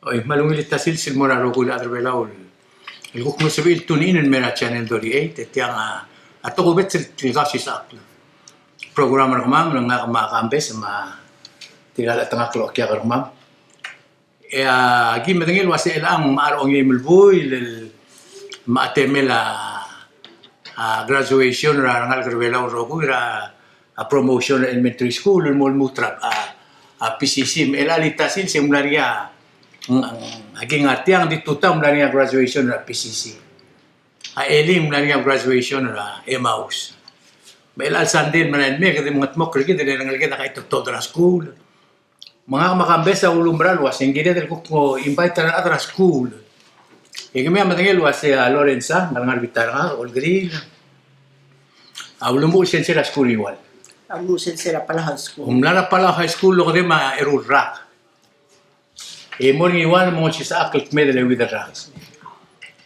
Oy, malungilit ta silsil mo na rogul adrevelaul. Il kukno sabil tuninin mera channel 38 et yang ato ko bet til kasi sa akla. Programmer ko mam nga makambes ma tigala tanga klo kya ko mam. E agi medengil wasi elang maarong yimulboy lil maatemela graduation ra ngal adrevelaul rogul ra promotion elementary school mol mutrap PCC elalita sil semularia aging artiang ditutang mula niya graduation na PCC. Elim mula niya graduation na Emmaus. May lalsan din manan me kasi mga tmok lagi din nang lagi nakaituto na school. Mga makambes sa ulumbral was hindi din ko invite na atra school. Kaya may matangil was Lorenza nang arbitar nga Olgril. Ulumbo siya sila school iwal. Amusin sila pala high school. Umlara pala high school lo kasi ma-erurrak. Morning iwan mo sa aklit medal with the rocks.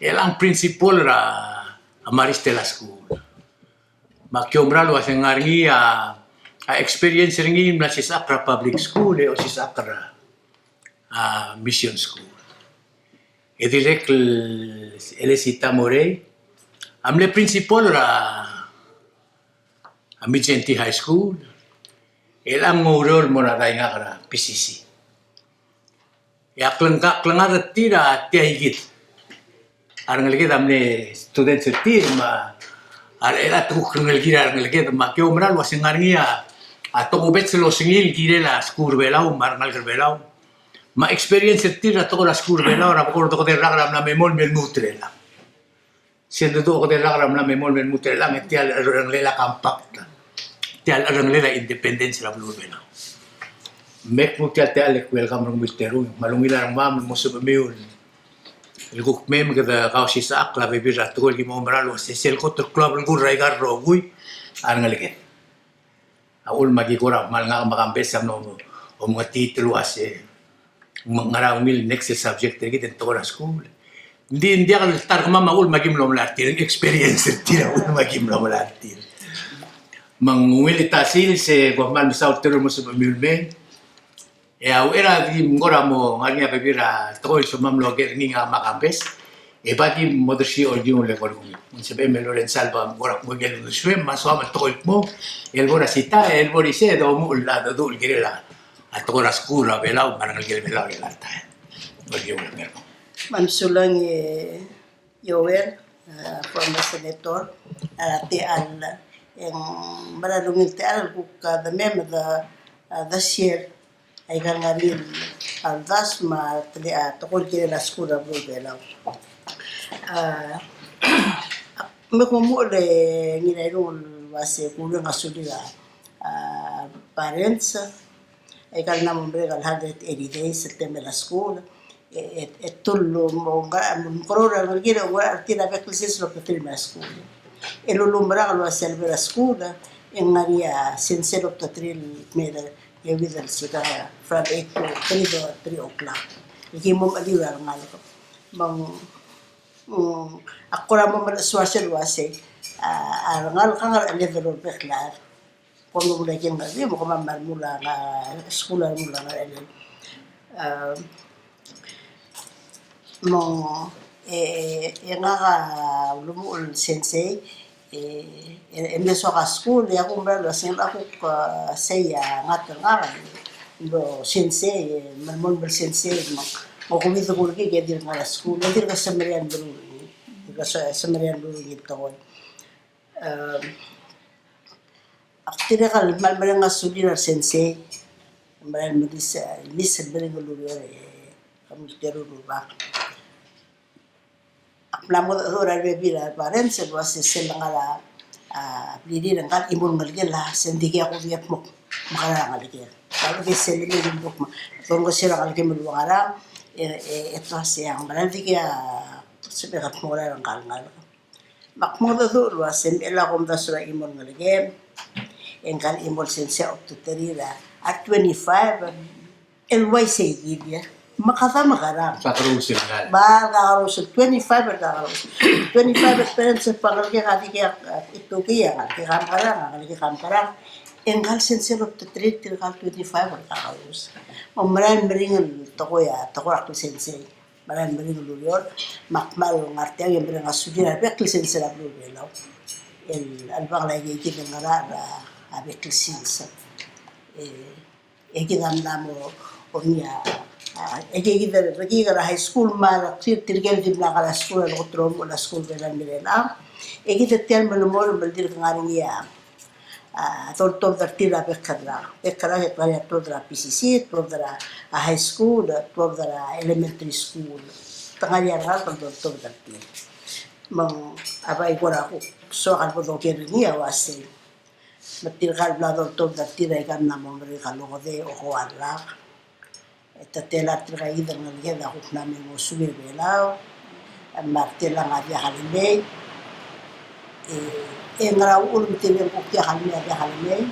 Ang principal ra Maristela School. Makyomral was ang ngaringi experience ringi na si Sakra Public School o si Sakra Mission School. Direct Elisita Morey. Amle principal ra Amigenti High School. Ang ngurol mo na tayo nga kara PCC. Ya klengar tira tiagit. Arang lagi damne student setir ma era tu klengar gira arang lagi ma kyo mral was ngarngia ato ubet selo singil girela skur belau marnal belau ma experience tira to la skur belau ra ko to de ragram na memol mel nutrela. Siendo to ko de ragram na memol mel nutrela metial arang lela compact. Tial arang lela independence la blue belau. Mek mutial te alek welcome rong misteru malungila rong mam mo submiul el guk mem kada kausi sa akla bebira tol gi mo mralo se sel ko to club ngur raigar rogui ar ngalike aul magi gora mal nga makambes sa no o mga titulo ase ngaraw mil next subject gi den to school hindi akal tar ko mama ul magi mlo mlartir experience tira ul magi mlo mlartir mangwili tasil se gwamal sa utero mo submiul men. Era di ngora mo ngania bebira tol so mamlo ge ninga makambes e bati modersi o diun le gol un se be me Lorenza ba ngora mo ge no swem ma so ma tol mo el gora sita el borise do mo la do dul girela a tora scura velau para ngal ge velau le larta o ge un merko Mansulang Yoel former senator te al yang malalungil te al buka the mem the share ay kangarin aldas ma tokol kire la skura bro belaw me como le ngirayron wase kulo nga sudira parents ay kan namon bregal 180 days September la school et tullo mo nga korora ngira wa tira beklisis lo petrima school elulumbra lo selve la school en ngaria sincero tatril meda Evidal sika from 8 to 3 o'clock. Iki mo aliwa ngal ko. Bang ako ra mo swasel wase ngal kangal level beklar. Kono mo lagi ngal mo ko mamar mula nga skula mula nga elen. Mo nga lumul sensei ende so ka school ya ko mbalo sin ako saya nga lo sensei malmon bel sensei mo ko mito ko ke dir nga school dir ka samarian bru ka samarian bru gito ko aktira kal malmal nga suli na sensei mal medisa mis bel bru kamu teru ba Plamo ora bebira parents was selangala bili ng kan imon ngalgen la sendigi ako biyak mo makara ngalgen kalau ke selili ng buk ma tongo sila ngalgen mo wala ito siyang malandi kaya sebekat mo ra ng kalngal makmo do was ela kom da sura imon ngalgen engkal imon sense up to 3 at 25 LYC gibya makasama ka lang. Kakarusil nga. Kakarusil. 25 at kakarusil. 25 at parents sa pangalagay kati kaya ito kaya. Kikam ka lang. Engkal sensel of the trade tirkal 25 or kaus. Maran beringan toko ya toko akil sensei. Maran beringan lurior makmal ngartia yang beringan sujir abekil sensei ablu belau. El albang lagi kita ngara abekil sensei. Eki namo onya. Eki kita lagi kara high school mal tirkel di belakang school al kutrom la school belan belela. Eki tetian belumor beldir ngaring ya. Tolong tertira bekadra kekala tolong PCC, tolong high school, tolong elementary school. Tengah yang tolong tertira. Mang apa ikut aku soal bodoh ni awasi. Betul kalau belado tolong tertira ikan nama mereka logo de ojo arla. Tetela terkaya dengan dia dah aku nama musuh belau. Martela ngajak halimei. Ngara ulum tele ko kya halme ada halme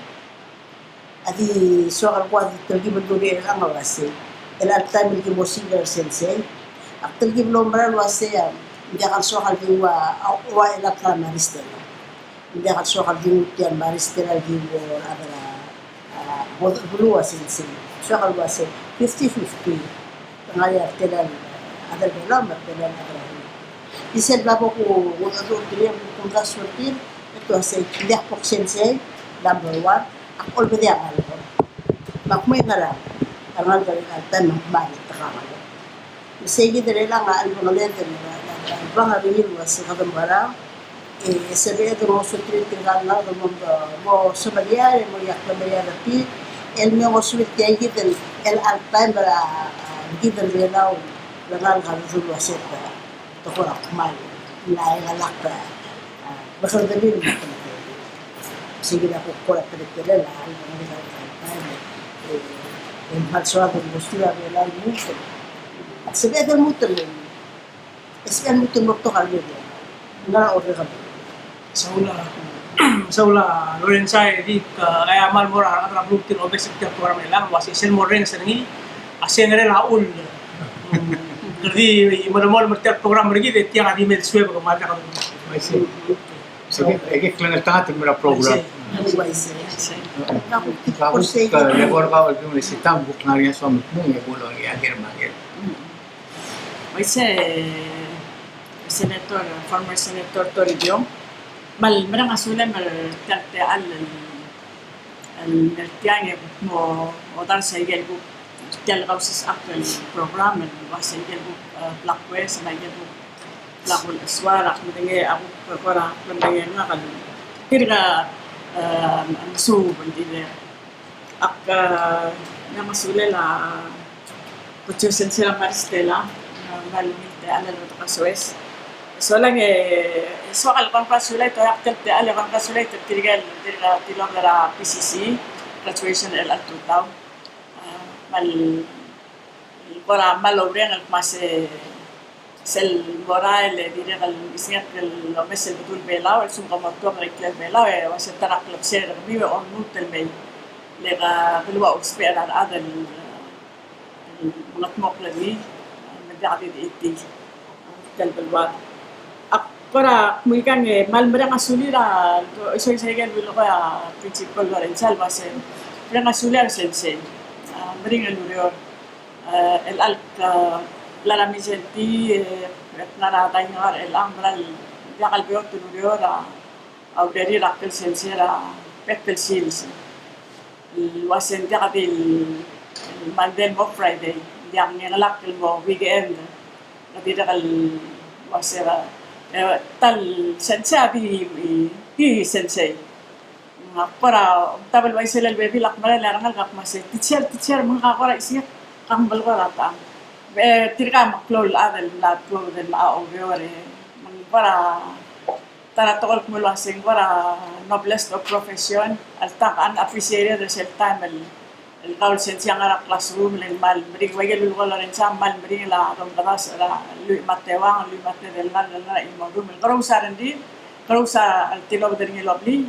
adi soal ko adi tergi bendure ang wase el alta mi ki mosiga sensei tergi belum beral wase ya dia kan soal di wa el alta maristela dia kan soal di tian maristela di ada bulu sensei soal wase 50-50 ngaya tela ada belam tela ada Isel babo ko wala do dire ko sortir ito sa liyak po sensei number 1 ako olbedi ang alko makmay nga lang ang alko ang tan mahbalik takakalo sige dire lang ang alko ngayon bang abinin mo sa kadambara sabi ito mo sutrin tinggal na mo sumalyari mo yak na mayarati el mo sulit kaya gitan el altan para gitan belaw langal kalzul wasit ito ko akmal nailalak bakal dalil mo sige na po ko pala ang mga yung halswado gusto na nila yung at sabihan mo tuloy sabihan mo tuloy to kalyo na order ka Saula Lorenza di kaya mal mora ang bluktin obesity program nila was isen mo rin sa ngi asen rin haul jadi mal mertiap program lagi de tiang adi med suwe ko mata ka Sige, kailangan tayo mula program. Tapos labor ka yung resitang buk na rin sa mukmung yung bulong i-agir magir. Senator, former Senator Toribio, merang asulan terte al tiang mo odar sa igel bu tial kausis aktual program was igel bu Blackwest na igel bu lakul suara kemudian aku para pendengar kan kira su bendile ak nama sulela kucusen sila maristela malmite ala lo kasues solang soal kon pasula to akte ala kon pasula to tirgal tilong la PCC graduation el altutaw mal para malobren al mase sel moral dire al isnat lo mesel betul belao el sum como to reclame belao e was tarak club ser vive on nutel mel lega belwa espera hada المطمق الذي مدعي ديتي كلب الواد أقرأ ممكن مال مرة مسؤولية شيء كان باللغة principal Lorenza الباسم مرة مسؤولية سنسين مرينا الوريور الألك لا ميزنتي نرى دينار الأمر يقل بيوت الوريور أو دري رقل سنسيرا بكتل سيلز الواسن تقدي Monday mo Friday, yang ngelak mo weekend, nanti kal wasera tal sensei di sensei, para tabel waisel el baby lak malah larangal kak masih teacher mengkakora isiya kang balkora ta, tirka maklol adel lat ko del ma over para tara tokol kumulwa sing para noblest of profession, alta kan appreciate the self time el kaul sensiang ara classroom len mal bring wagel lu kola ren sam mal bring la rom dagas la lu matewang lu matte del mal la imodum el karo saran di karo sa al tilo bedring lobli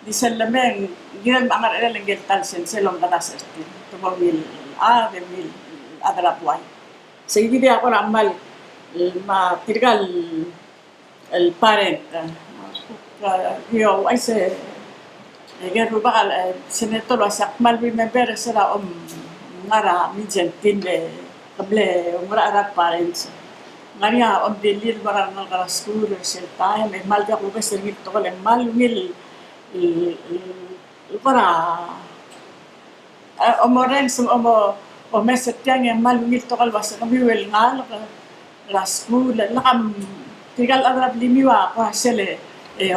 di selmen giran bangar el ngel tal sen selom dagas esti to mobil a de mil adra puai seguidi de ako ramal ma tirgal el parent yo aise Egen ruba senator wasak mal remember sila ngara mi gentin le kable umra arak parents. Ngania delir barang ngal kala school sel time mal ga ruba sengit to le mal mil para omoren sum o meset yang mal mil to kal wasak kami wel ngal la school la kam tigal adrab limiwa pa sele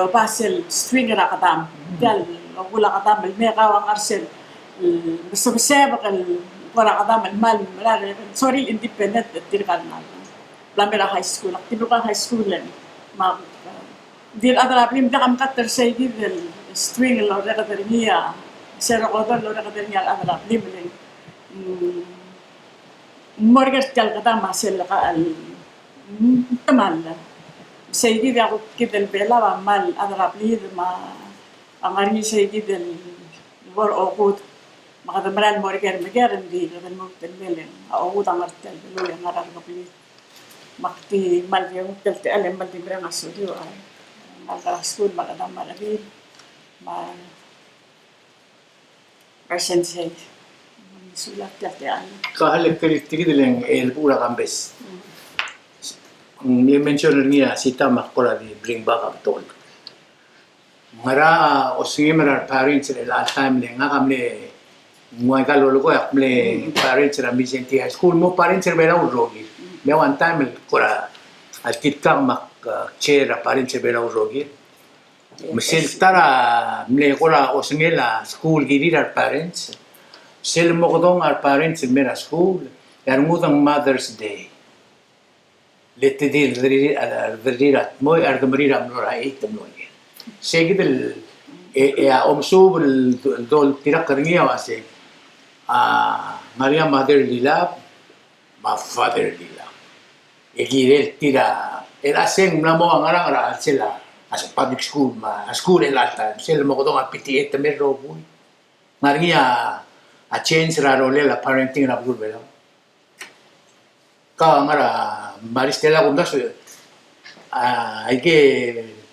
o pasel string ra katam gal wala katam me kawang arsel bisabsab kal wala katam mal sorry independent tirkan na lamera high school aktibo ka high school len ma dir adrab lim da kam katter say del string lo ra katernia sero ko lo ra katernia adrab lim len morgas tal katam masel ka al tamal سيدي بياخد كده البيلا وعمال أضرب ليه ما أمرني سيدي الور أوقود ما قد مران مورجر مجرم دي قد الموت الملين أوقود عمرت البلوية مرة قبلي مكتي مال يوم تلت ألم مال تمرن السودي مال راسكول مال أدم مال أبيل مال عشان شيء مسؤولة تلت ألم Kahal kritik lang pura kambes. Ni mention niya si Tamak pula di bring back up tol. Mara osingi mara parents le last time le nga kamle muay ka lolo ko akmle parents ra Vicente High School mo parents ra bela urogi. Me one time kora atit ka mak chair ra parents ra bela urogi. Misil tara mle kora osingi la school giri ra parents. Sel mo ko dong our parents in mera school. Yar ngutang Mother's Day. للتدير الذريرات مو أرض مريرة من رأي تمنوني سيجد يا أمسوب الدول ترقرنيا واسي مريم مادر ليلا ما فادر ليلا يجيرل تيرا الأسين نمو أنغرا أنغرا سلا as public school ma school elata sila mo ko dong PTA tamer robo ngaringia a change ra role la parenting ra gul bela ka ngara Maristela kundas ay ke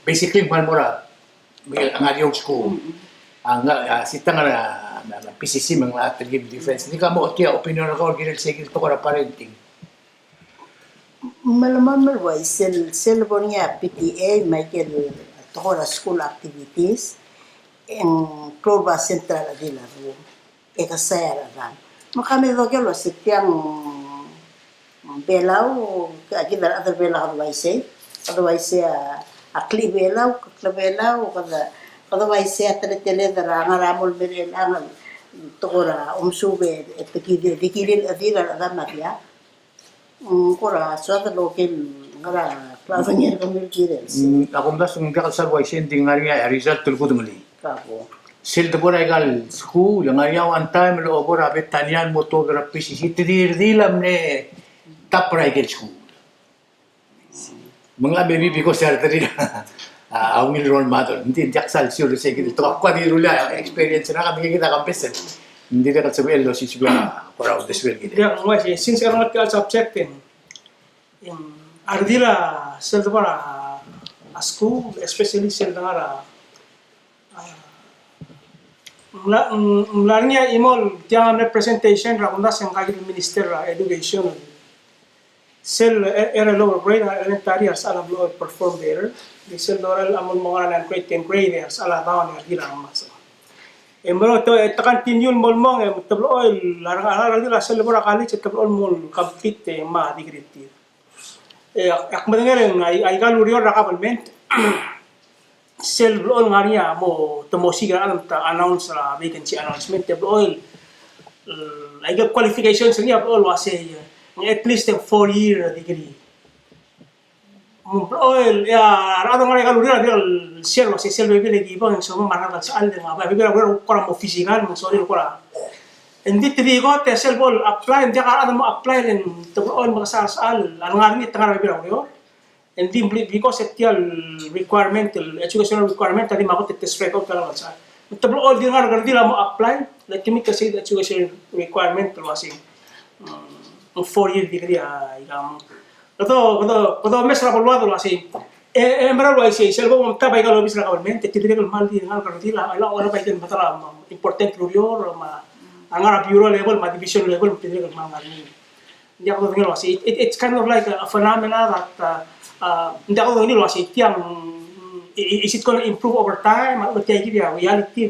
basically malmora ang adiyong school ang sita nga PCC mga attribute defense ni ka mo kaya opinion ko ginel sige to para parenting malaman malway sel bonia PTA Michael tokora school activities en Clover Central adila ro e kasaya ran makami do gelo sitiang belau kita ada belau otherwise akli belau otherwise tele dara ngaramol belangan tokora umsube dikilil adira adama ya kora suatu lokal ngara klasanya kami kira ako mdas ng kakal sa YC hindi nga rin result tulko dumali kapo sil de bora egal school nga rin one time lo bora bet tanian mo to gra PCC tidilam ne top private school. Mga baby ko sa tadi ang role model. Hindi jaksal sure sa gid to ako di rula experience na kami kita kampes. Hindi ka sabi lo si sigla para out this well gid. Ya, ngwasi since karon at subject yung ardila sel para a school especially sel ngara mlarnya imol tiang representation ra kundas yang kagid minister education sel era lower grade elementary as ala lower perform better di sel doral amon mga nan grade 10 grade as ala taon ya hirang mas embro to continue molmong tablo oil larang ala dila sel bora kali tablo mol complete ma di grade ak madengeren ay galurior rakabalment sel blo ngaria mo tomosiga alam ta announce la vacancy announcement tablo oil ay qualifications niya blo wase at least a 4-year degree. Oil, ya, rado nga rin kalurira, share si sel bebe lagi ibang so marang sa alde nga ba, bebe ko ra mo physical mo sorry ko ra. Hindi tidi ko te sel ball apply, hindi ka mo apply rin to oil mga sa al, ano nga rin tangar bebe ko. Hindi because etial requirement, educational requirement tadi mako test record kala sa. Tablo oil di nga dila mo apply, let me say the educational requirement wasing 4-year degree ikam. Kalau mesra polwado así Emerald YC, selbo mo tabay ka lobis na government, kitire ka mal din ngal karutila, ala wala pa itin matara important rulyor ma ang bureau level, ma division level, kitire ka mga ngal. Hindi ako tingin wasi. It's kind of like a phenomena that hindi ako tingin wasi tiyang is it gonna improve over time? At kaya kaya reality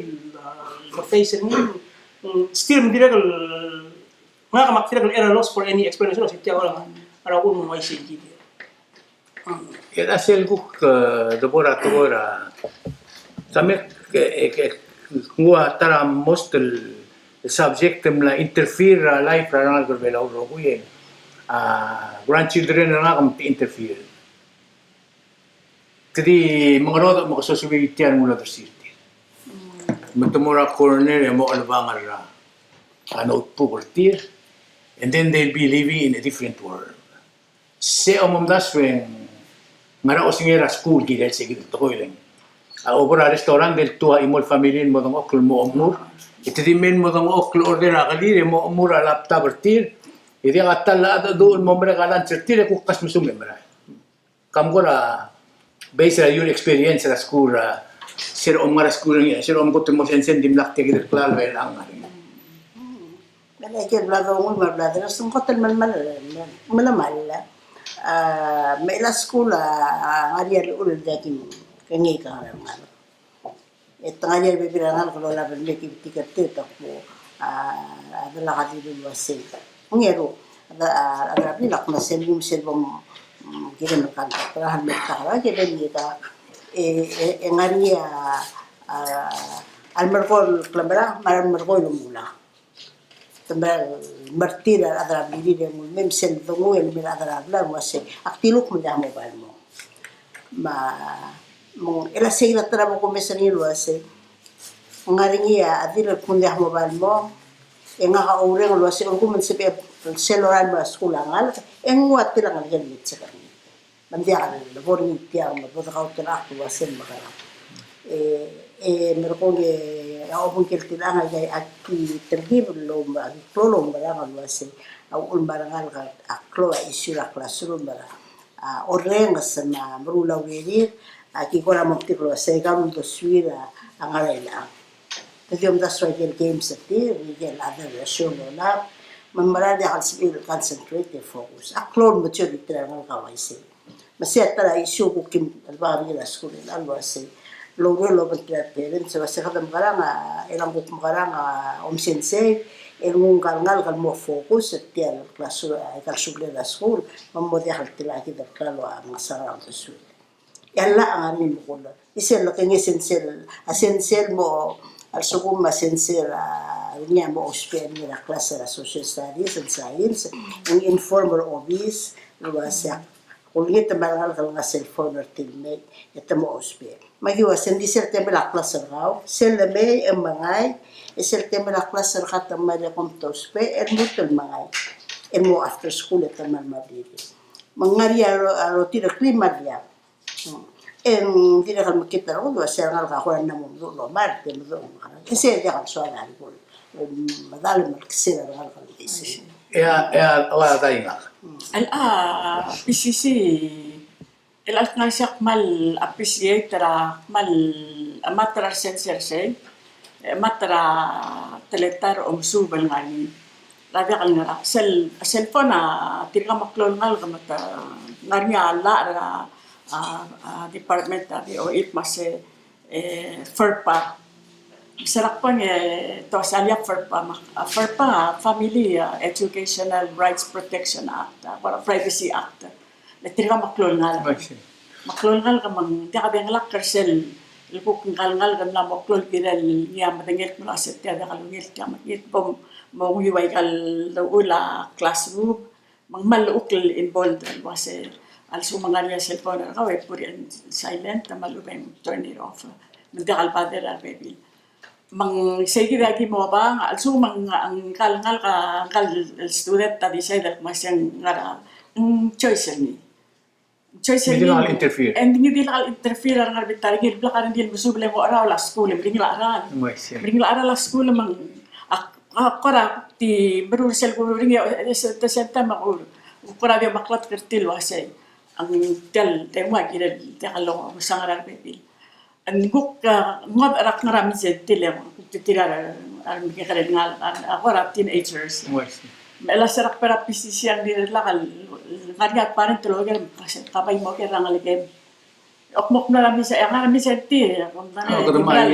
the face ni still hindi ka mga kamakitira ka error loss for any explanation wasi tiyang wala ara ko mo YC gitu. Era selguk laboratora kami ngua tara most el subject mla interfere life rangal ko bela uro ko yen grandchildren na kam interfere kadi mga roda mo kasusubitian mula tersirti matumura corner mo albangar ano po portir and then they'll be living in a different world se omamdaswen ngara osingera school gidel sige to ko ilen obra restaurant del tua imol familyen mo dong okl mo omur itidimen mo dong okl order akali mo omur alap tabertir idi atalla ada doon mo mera kalan certir ko kas musum mera kam gora based on your experience sa school sir omara school ni sir om ko mo sensen dimlak te gidel klal wel ang Lagi blaga mo blaga sung kotel mal may la skula ngariar ul dakin kangi ka ngal ito ngariar bibirangan ko la ben meki tiket tak mo adalah hati dulu wasin ngero ada bilak na selbum kita makan terahan mereka lagi dan kita ngaria almerkol klabra marmerkol mula tambal martira adra bili de mem sel dongo el mir adra bla wase aktiluk mo jamo bal mo mo ela segla tra mo komesani wase ngaringia adira kunde mo bal mo nga ka ore ngo wase ko men sepe seloran ba skulangal wat tira ngal gen mit sekan mandia le borni tiang mo boda ka utla ku wase makara merkonge au keltilanga jay akti terhib lo ba tolong barang wase au barangal ka aklo isura classroom bara oreng sama merula werir aki kola mokti klo se kam to suira angalela Tadiam das right games at the we other show na mamarade al skill concentrate focus aklo mo chodi trangal ka wase masya tara isu ko kim albari la school alwase lo parents sa kadam karang ilang buk karang sensei ilung kalngal kal mo focus at tiyan klaso kal sugle la school mamodi hal tilaki da kalo ang sarang to su yalla ang amin mo ko isel lo kanya sensei mo al sugum ma sensei niya mo ospian ni la klase la social studies and science ang informal obis luwasya kulit tabangal kal nga cellphone or tilme ito mo ospian Magiwas, hindi sila tayo malaklas raw. Sila may ang mangay, sila tayo malaklas ang katamari akong tospe, mo ito mangay. Mo after school ito man mabili. Mangariya tira klimarya. Hindi na kami makita ako, sila nga kakuha na mundo, lomar, tinudong. Kasi hindi ka suwanan ko. Madali magkasira nga kami. wala tayo nga PCC Ilas nga siya mal appreciate mal amatra senserse matra teletar subal nga ni labi kal nga cellphone tirga maklol ngal kamata narnya ala department o itmas FERPA sarak pa to salya FERPA Family Educational Rights Protection Act para Privacy Act Tirga maklol ngal. Maklol ngal kamang di ka bengla kersel. Lipo kung kalngal kam na maklol kiral niya matangit mo aset ya da kalungil ka magit pom mo hiway kal ula classroom mang malukl involved wase also mga niya cellphone ka we put in silent malubeng turn it off. Nagdakal pa dera baby. Mang sige lagi mo ba also mang ang kalngal ka kal student ta decide masyang ngara choice ni hindi na interfere hindi na interfere ang arbitral gil blakaran gil musuble mo araw la school bring la aran la school mang akora ti berul sel ko bring sa senta ma ko kora dia maklat kertil wase ang tel tema kira te kalong sangarar bebil ang guk ngod arak ngarami se tile titira ang kikaren ngal ako ra teenagers mela serak pera PCC ang dilakal ngariat parin tulogan kasi kapay mo kaya ngaligem okmok na rami sa nga rami sa ti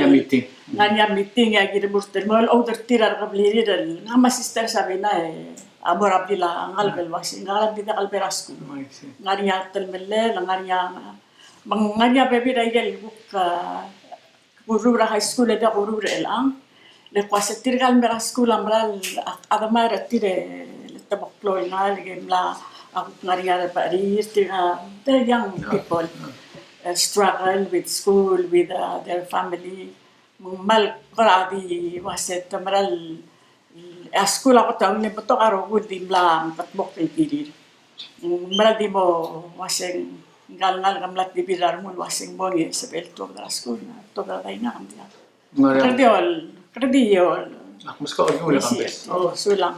meeting. nganya meeting ya kira burter mal order tirar kabliri dan nga sister sabi na amor abdila ngal belwasi ngal abdila kalperasku nganya telmelle nganya bebi dai buk kurura high school ada kurura elang le kwase tirgal mera school amral adama retire le tabaklo ngal gemla aku nganya pa tira the young people struggle with school with their family mal koradi waset tamral school ako tawag ni beto karo gudi mla patbok tirir maradi mo waseng ngal kamlat di bilar mo waseng bongi sa belto da school to da na kam dia krediol Mas ka ulit kampes. oh sulang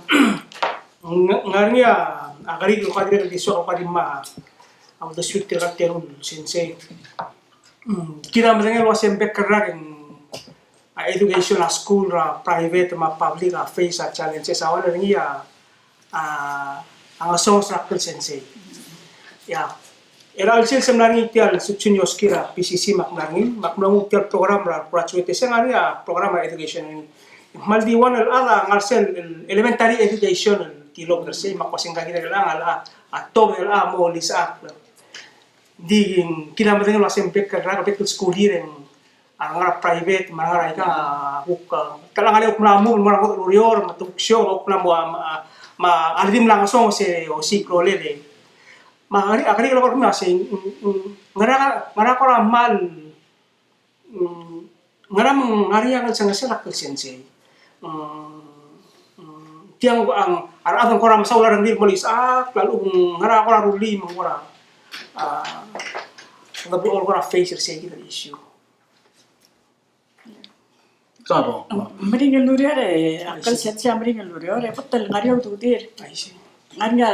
Ngaria agari ko kadire di so ko kadima ang the sweet terun sensei kira madangel wasem bekerag education school ra private ma public face challenges awan ringia ang asong structure sensei ya era alsil semnani tial suchunios kira PCC maknangin tial program ra gratuity sengaria program education ini maldiwan ala ngarsel elementary education kilog terse makwasing kagina lang ala atong ala mo lisak di kina madangel wasem bekerag betul school hiren ang private mga ka talangan ko na mo mga lurior matuksyo ko na mo alidim lang song si o si krolele maari akari ko ma si ngara ko ramal ngara ngari ang sang sila sensei tiang ang arang ko ram sa ular ng molis lalu ngara ko ruli mo ora ngabi all ko face say the issue. Tabo. Meringal luriore akal setya meringal luriore patal ngariaw tudir nganya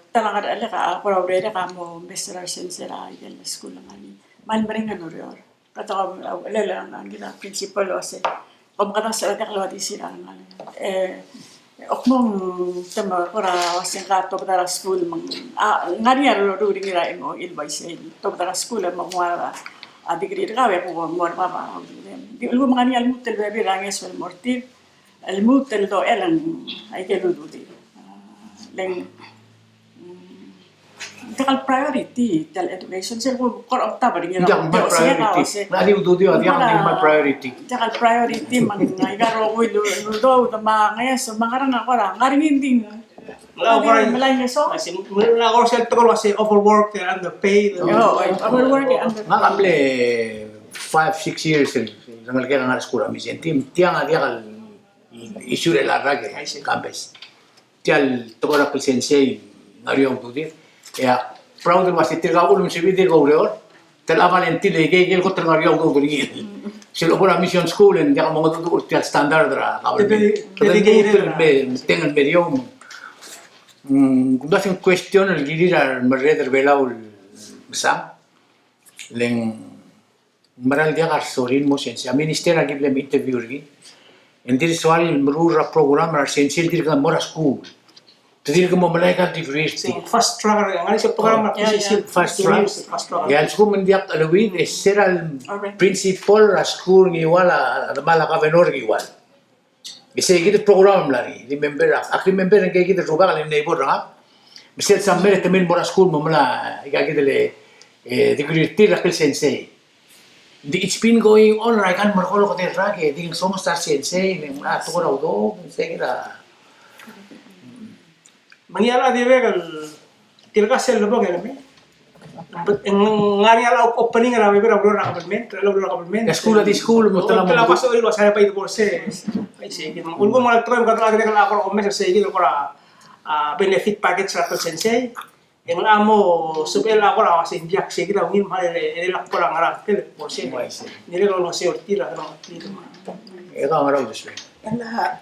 talangar ala ka apura urere ka mo Mr. Sensera yel school ngani man meringal luriore kata ala ang gila principal ose om kata sa kalwa di sila ngani okmong tema ora wasen ka to dara school mang ngania ro ngira mo ilbay say to dara school mo wala degree ka we ko mo ba di ulgo mga ni almutel bebe ranges wal mortir almutel do elan ay kelu di leng takal priority tal education sir ko kor ta ba ngira Yang my priority. Nali ududio at yang my priority. takal priority man ay garo ko do ta mga so mga rang ako ra ngaring hindi malay so Kasi mula ko sa tol kasi overworked and underpaid. overwork Nga kamle 5-6 years nang lagi nga school mi sentim tiang dia kal isure la rage campus. Tial tokora kal sensei ngario ududio. Ya proud was tirga ulum se vide go reor. Tel avalenti le ke ko ngario ududio. Silo por mission school en dia mo ududio tial standard ra. Tengan medio Kung dasing question al gili ra mereder belaul sam leng maral dia kar sorin mo sense a minister agi blem interview ri endir swal mrura program ra sense dir ka mora school dir ka mo malaika degree Fast track ang ano sa program fast track ya al school mendiak alwi seral principal ra school ngi wala mala ka venor ngi wala Bisa kita program lari, remember yang kayak kita coba kali neighbor lah. Bisa sampai temen bola school memula, kayak kita le, degree rakil sensei. It's been going on, I kan merkolo kote rage, di somos star sensei, memula tu kora udo, saya kira. Mangyala di ba kal tilka sel lo ba kaya ngariala opening ra ba ra government School di school mo tala mo. Tala paso ilo sa pa ito se. Ay sige, ulgo mo nagtry ka talaga kala ako mes sa sige ko ra benefit package sa sensei. Yang amo subel ako ra sa indiak sige ra ngin mahal elak ko ra ngara kel por se. Nile ko no se ortira no. Eka ngaraw diswe. Ala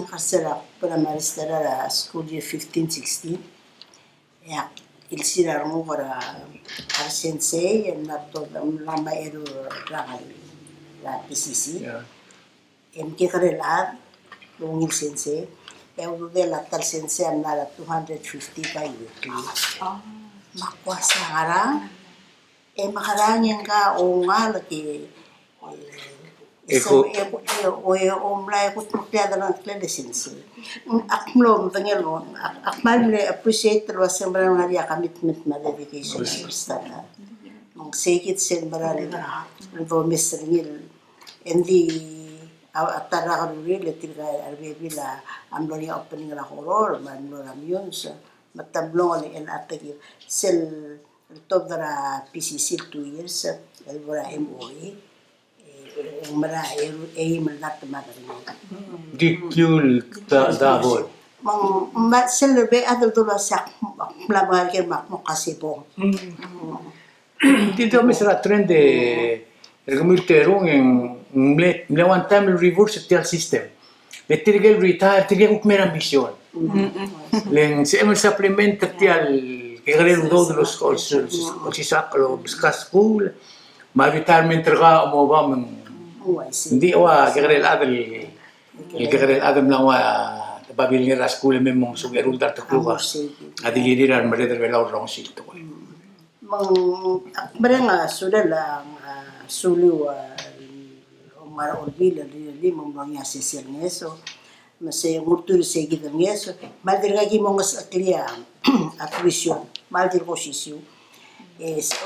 karsera para maristera school year 15-16. Ya, il sinarmo para sensei na to lama eru rangal la PCC Yeah. em que crelar lungil sensei eu de la tal sensei na la 250 kayo makwasa ngara makaranya ka o nga lagi Eko- omlay ko piada ng klede sensei akmlo mtangelo akmal appreciate lo sembra nga dia commitment na dedication stata mong sekit sen barali do mesrengil endi atara ka rin letir ka arbebila amlo ni opening la horror man lo ramyon sa matablong ni en atagi sel top dara PCC 2 years el bora MOE mara malat madarin Dikul dabol. mang selbe adol dolo sak mlabar ke mak mo kasibo Dito misra trend de regumulterung en levantam el reverse til system. Le tirgel retire tirgel ukmera mission. Len se emer supplementa til que grelu do de los si saclo buscas school ma retirement terga mo ba men hindi wa que grel adel el que grel adam lang wa babil ni school memong sugerul dar tukluga adi gidiran mereder belau rong silto. mang barang sudah lang suliw umara olbila di mong sesir ngeso masay ngurtur segit ngeso maldir ga gimong aklia atwisyon maldir ko sisyo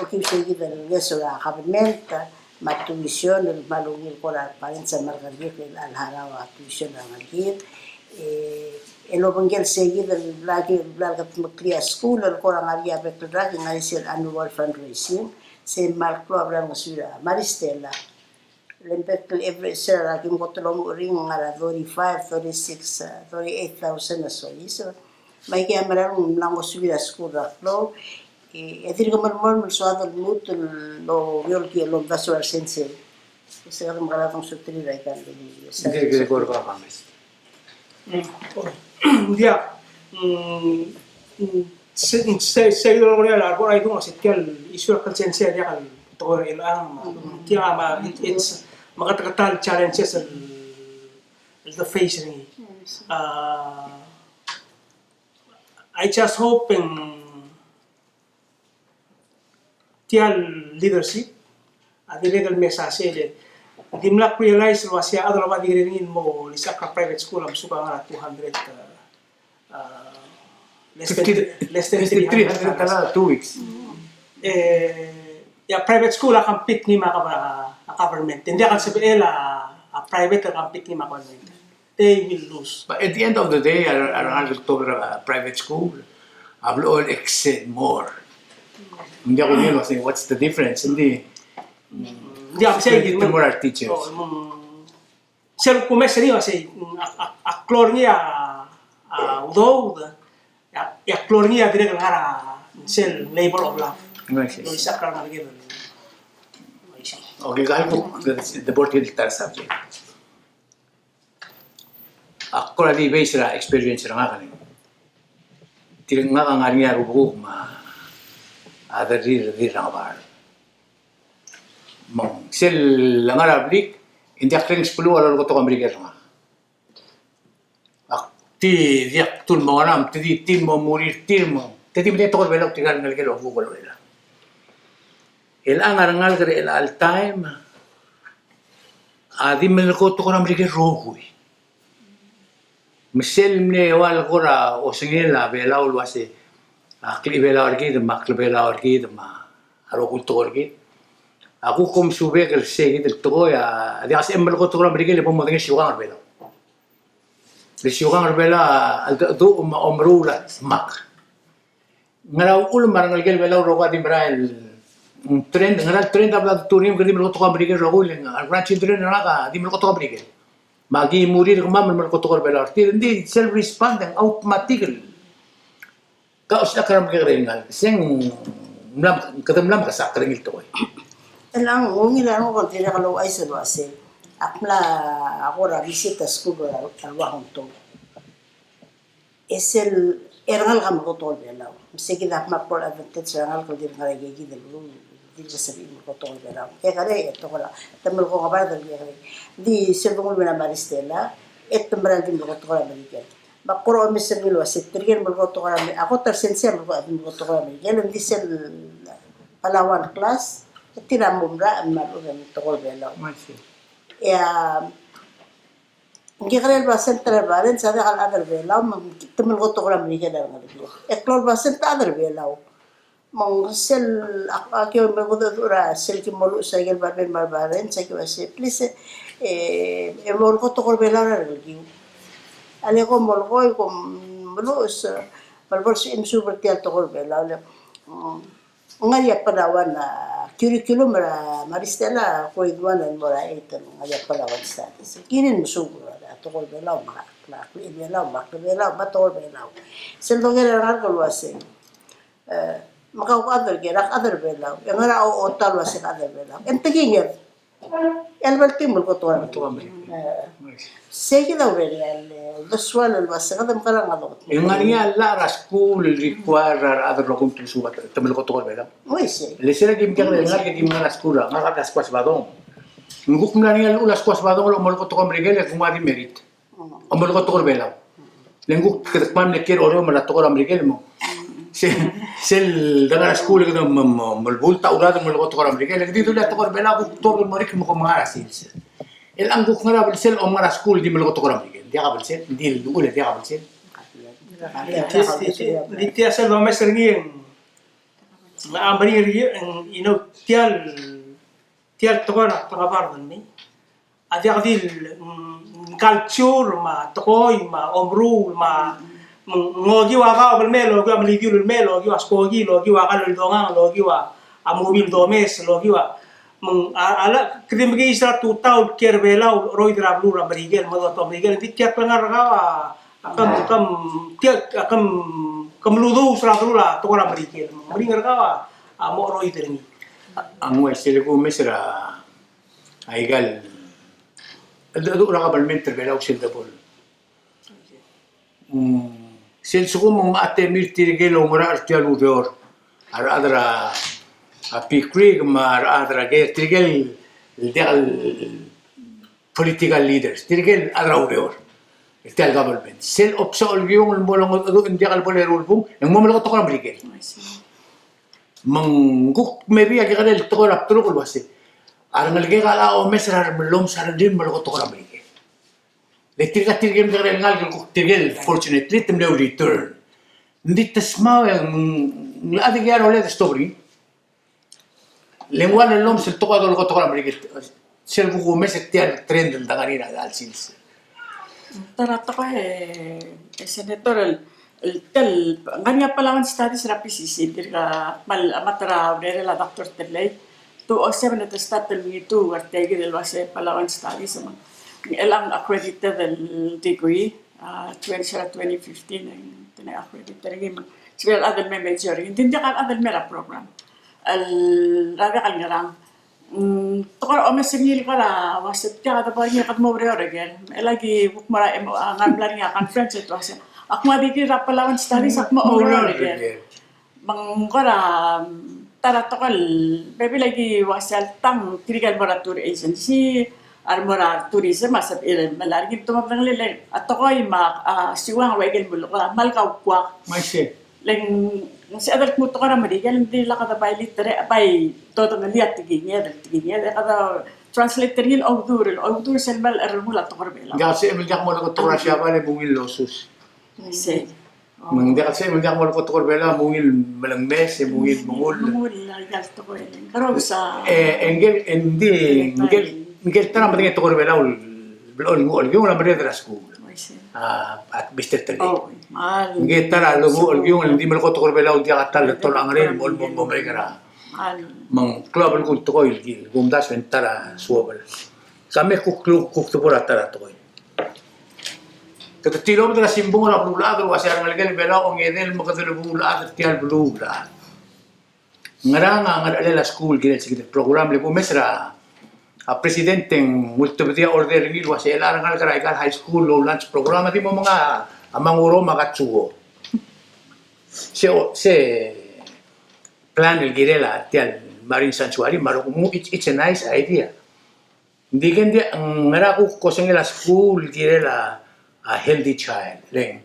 okay segit ngeso la kabineta matuwisyon malungil ko la parin sa margarye al harawa atwisyon ang algir elobangel seguir lagi magklia school al korang aria betul ngasir annual fundraising se marco abra masura maristela lempet every year lagi motolong ring ngara 35 36 38,000 so iso may kaya marang lang masura school lo edir kamar mo suado mut lo yol ki lo daswar sense se kam kala tong sutri rai kan Hindi que record ka kamis. dia saya orang orang lah orang itu masih kel isu konsensia dia kan toh ilang dia ama it's makatatal challenges the facing I just hoping tial leadership adiregal message je dimlak realize lo siya adala ba diringin mo lisa ka private school am suka nga 200 less than 300 tala 2 weeks. ya private school akan pick ni maka government hindi akan sabihin a private akan pick ni maka government they will lose. But at the end of the day, around October private school, I will all excel more. Hindi ako nilo saying what's the difference? Hindi. Hindi ako saying more are teachers. Sir kumesa niya say aklor niya udaw ya aklor niya dire kan hara sel labor of love. Yes. Isa ka na lagi. Okay, kahit po the board editor subject. Ako na di base na experience na nga kanin. Tilang nga nga nga rubuk ma ada dir na bar. Mong sel nga rablik hindi akring spulu wala ko to Amerika nga. Ti diak tul mo nam ti mo murir mo. Ti mo to ko belaw tigal nga lelo ko ko bela. El angal gre el all time. Adi men ko to ko Amerika rohui. Michelle mne wal kora o singela bela o wase akli bela orgi de makle bela orgi de ma aro kulto orgi aku kom sube kel segi de to ya de as embel ko to la brigele pomo de shiwan bela de shiwan bela al do omrula mak ngara ul marangal gel bela roga di brail un trend ngara trend abla turim ke di mel ko to brigele rogul al gran children naga di mel ko to brigele magi murir kemam melkotor belar hindi self responding automatically kaos na karam keringal sing kadamlam ka sa kering ito ay elang ngila no ko tira kalau ay sa base akla ako ra visita school alwa honto es el erangal ka makotol belaw. Sige na mapol advantage erangal ko din nga gigi dalo. Di ka sabi makotol belaw. Kaya kare ito ko lang. Tamal ko nga ba dali kare. Di silbong mo na Maristela. Ito maral din makotol na Miguel. Makuro mi sa Milo si Trigen makotol na Miguel. Ako tersensiya makotol na Miguel. Hindi sel Palawan class. Tinamumra ang malugan tokol belaw. Hindi ka rin basen trabalan sa kal other belaw, temen ko to ko rin ka daw ngalip. Eklor basen ta other belaw. Mong sel akyo mo ko dura sel ki molu sa gel barben barbaren sa ki wase please mol ko to ko belaw na lagi. Ale ko mol ko molu sa barbor si imsu bertial to ko belaw. Ngaya Palawan na curriculum Maristela ko idwanan mo ra ito ngaya Palawan status. Kinin mo sugo tokol belaw makakla matol belaw sendo gera rar ko wase makaw other gera other belaw yang ra o tal wase other belaw enteginger elbal timul ko to segi daw real daswal el wase kadam karang ado Yung nga niya, la school require other lokum to subat tamil ko tokol belaw. moi se Le sera kim kang nga kim nga school nga ka squash badong. Nguk na niya ulas squash badong lo mol ko tokol Miguel kung mari merit. Amol ko tokol belaw. Lenguk ketakman ne ker oro mala tokol Miguel mo. Sel daga school ko malbul ta urado mol ko tokol Miguel. Dito la tokol belaw ko tokol morik mo ko mga asil. El anguk nga sel o mga school di mol ko tokol Miguel. Dia ka sel di ule dia ka sel. Di tiya sa lo mes ringin. Na ambari ringin tial tokora pangabar ni. Adi adil culture ma tokoy ma omru ma ngogi wa ka belmelo gi amligi belmelo gi askogi logi wa ka dongang logi wa amubil domes logi wa ala krimgi isra tutau kerbela roy drablu ramrigel mo to amrigel tikyak langar ka akam kamludo usra drula to ramrigel mringar ka amo roy terni Ang western ko mesra aigal ado ura ka balmenter belaw silda bol. Senso ko mong atemir tirigelo mura artial uveor. Ar adra a pikrig mar adra ge tirigel legal political leaders. Tirigel adra uveor. Artial government. Sel opsa olgyong bolong ado indial bolerul bung ang momelo to ko amrigel. Mangguk maybe agi kanel to ko raptro ko wase. Arangal ge kala o mesra melom sarandin melo to ko amrigel. Le tirigel kare ngal ko tirigel fortunately temle return. Hindi tasma yung adi ge aro le story. Lengua le lom sel to ko to ko amrigel. Sel ko mes tiar trend del dangarina dal sils. Tara to senator tel nganya Palawan studies ra PCC dirga mal amatara la doctor Terley to 07 at start del tu artegi del wase Palawan studies man elang accredited del degree 2015 tena accredited rin sibel adel me major hindi kan adel mera program al raga kal ngarang tokar o mesingil kala wase tiya ta pa niya kat mo bre oregen elagi bukmara ngan nga conference to asa akma dikir Palawan studies akma overall again mangkora tara tokal bebe lagi wasal tang critical moratur agency armora tourism asap malargi tumapang lele atokoy ma siwang wegel bulok malkaw kwak Maise. leng si adal mo to kara madigal hindi la kada bay litre bay toto ngaliat tiginya kada translator yin ogdur selbal armula to karbela Kasi emil jak mo ko to siya pa le bungil losus. si Hindi kasi emil jak mo ko to bela bungil malang mes bungil bungul. Mula gasto ko yun. Pero sa... Engel tanam pating to bela ul yung na bere dra school. At Mr. Tali. Oh, mahal. Engel tara lugo yung hindi mo ko to bela ul dia katal to lang rin bol bol mereka. Mahal. Mang club ko to ko il gumdas ventara suabal. Kami ko club ko to pora tara to ko. Kata tilo mo na simbong na bulado kasi ang legal bela o ngedel makadalo bulado tial bulado. Ngaranga ngadala school gila sige program le mesra a presidenteng multimedia order ni was elar ngal kara high school low lunch program di mo mga amanguro makatsugo. se plan el girela tial marine sanctuary maro it's a nice idea. Hindi kan dia ngara ko kosong la school girela a healthy child leng.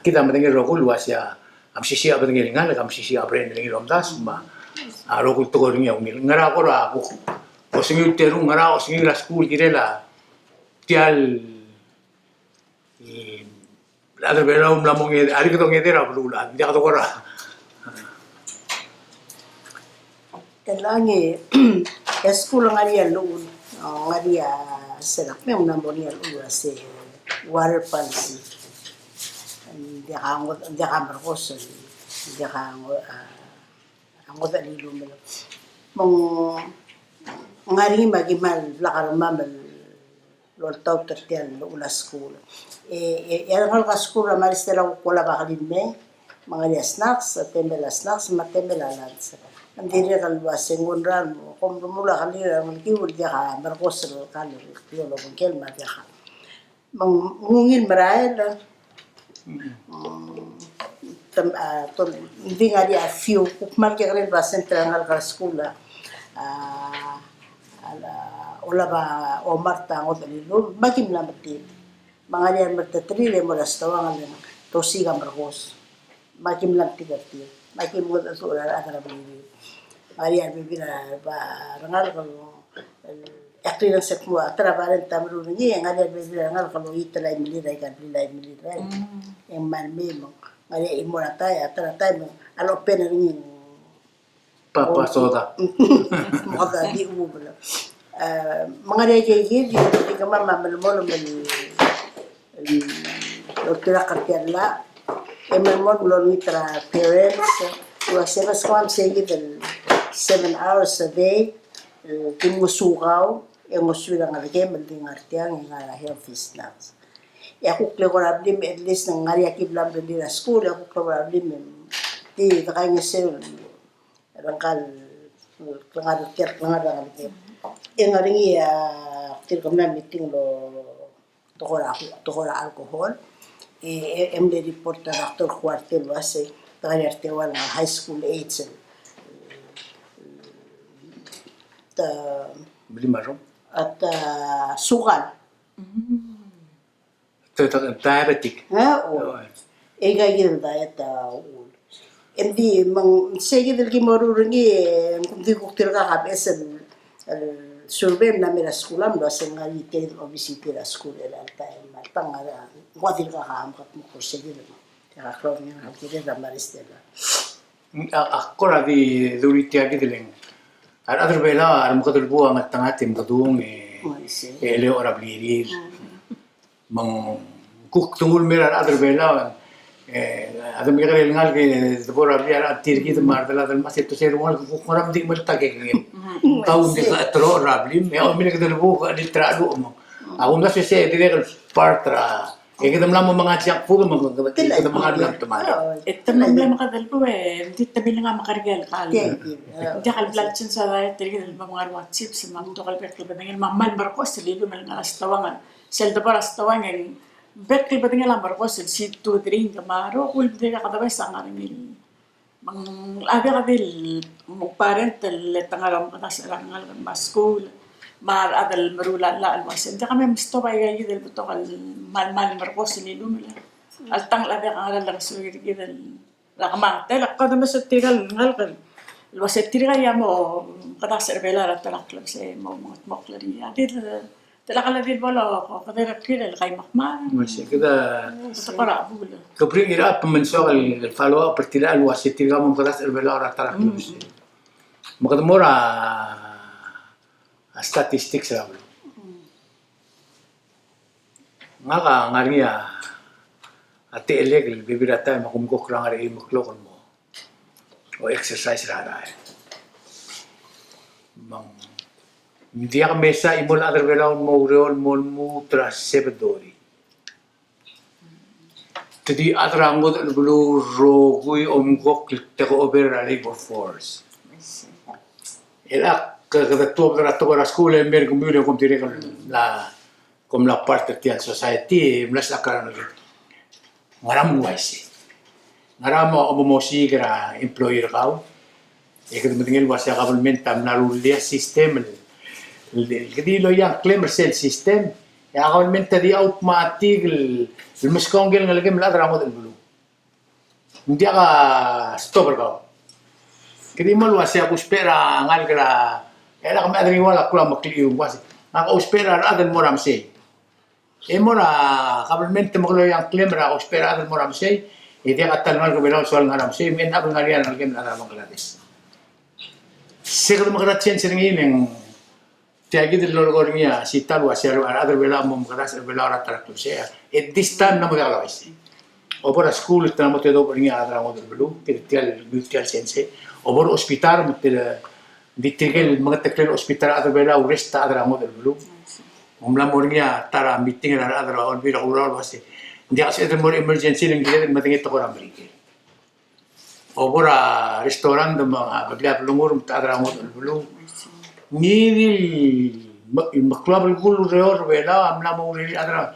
Kita matengel rokul wasya am sisi abadengel ngal am sisi abrend leng romdas ma rokul to goring ya ungil ngara ko ra ko kosong teru ngara kosong la school girela tial ada belum lamong ari ko ngedera bulula dia ka to kora. Kailangan school ngari alun ngari selak me una moni alun se water policy dia berkos dia angot ali lumelo mong ngari magimal lakar mamal lol tau tertian ula school yang ka school maris tela ko la bakalin me mga snacks tembela snacks matembela lunch andiri kalwa sengunran kom mula kalira mungkin dia berkos kalau dia lo mungkin dia mengungin meraih hindi nga di few kukmal kaya rin ba sentral ka skula wala ba o marta ngo dalilo magim na mati mga diyan magtatri le mo restaurant lang tosi ka marcos magim lang tigati magim mo sa ura ada bili Maria bibira ba rangal ko Actually, nang set mo, trabaho tamro niya, ang ada bibira ngal kalau italay miliray kan pilay miliray, yang malmi mo, Maria imo na tayo, tayo mo, alo pena rin Papa soda. mga di mo bala. Mga rejegi, di ka mama malmolo lo tira kartiala, malmolo lo nitra parents, was kung sige 7 hours a day, timusukaw, yung musula nga lagi, maling artiang, yung healthy snacks. Ako klekorablim, at least, nang ngari akiblam din na school, ako klekorablim, di, takay nga sir, rangkal, klangar lagi. Yung nga rin, tilkam na meeting lo, tukora alcohol, emde report na Dr. Cuartel was, takay artiwal nga high school age, Beli marong. At sukan. Diabetic. Oo. Gagawin diet. Hindi, sige dahil marungi, hindi ko kakabes survey na mera skulam, doon nga retail obesity na school na tayo. Pangara, wadir kakaamak mo ko sige naman. Kaya klaw niya, hindi na maris nila. Ako na di duriti agi diling. Other bela, alam ko tulpo ang tangatim kadung leo ora blirir. Mang kuk tungul mera other bela adam kaya rin ngal ke debora biar atir kita mardala dal masih tu seru ngal kuk maram dik melta ke ngem. Tahun di atro rablim, ya omil ke tulpo di tradu mo. Ako na siya dire partra. Kita mula mga tiyak po kita mga alam teman. Ito na mula makadal po hindi tabi na nga makarigel kali. Hindi kalblat siya sa tirigil mga WhatsApp sa mga tukal bekal batangin mamal barkos lilo mel nga astawangan. Selda para astawangan bekal batangin lang barkos si 2-3 kamaro kul bide ka kadabay sa ngaring mang aga kadil mo parent letangaram ka sa rangal school. Mar adal marulan la almas. Hindi kami gusto pa yung gidel betul kal mal marcos ni lumila. Altang labi ang aral lang so gidel. Lakamang telak kada mas tigal ngal kal. Luwas tigal ya mo kada serbela at talak lang sa mo mga moklari. Adi talak la din wala ko kada kidel kay makman. Masih kita para bula. Kapring ira pemenso el follow up pertila luwas tigal mo kada serbela at talak lang. Makadmora statistics lah belum. Ngaka ngaria ati eleg bibirata makum ko krang ari maklokon mo. O exercise rara. Mang dia ka mesa imol other belaw mo reol mo tras sebedori. Tadi atrangod bulu rogui omgok te ko opera labor force. Elak kada tuo para to para school en mer comune com dire con la parte tian society mlas akaran ngaram waisi Ngarama o mo si kira employer kau. Ikat mentingin wasa government tam narulia sistem. Jadi lo yang claim sel sistem. Ya government tadi automatic المسكونجل ngalagi melat ramot el bulu. Hindi ka stopper kau. Kini mo wasa aku spera ngal kira. Era kami adri wala kula makliu wasi. Ako spera adan mo ramsey. Mora government mo yang claim ra spera adan mo ramsey. Dia kata ngal ko belaw soal ngaram sey men abang ngalian ngal game adan Bangladesh. Segala makara change ring yang tiagi di luar gorengnya si talu asyar ada bela mau makara bela orang tarak saya. At this time namu kalau isi. Opor school namu tu gorengnya ada namu dulu. Kirtial sense. Opor hospital mutil ditigel mengetekler hospital ada bela uresta ada namu dulu. Umlam gorengnya tara meeting ada orang bira ural wasi. Dia ada more emergency yang kita matingit to orang beri. Obora restoran de mga bagla lumur ada namu dulu. Ngiri maklab gulu reor bela amla mo ri adra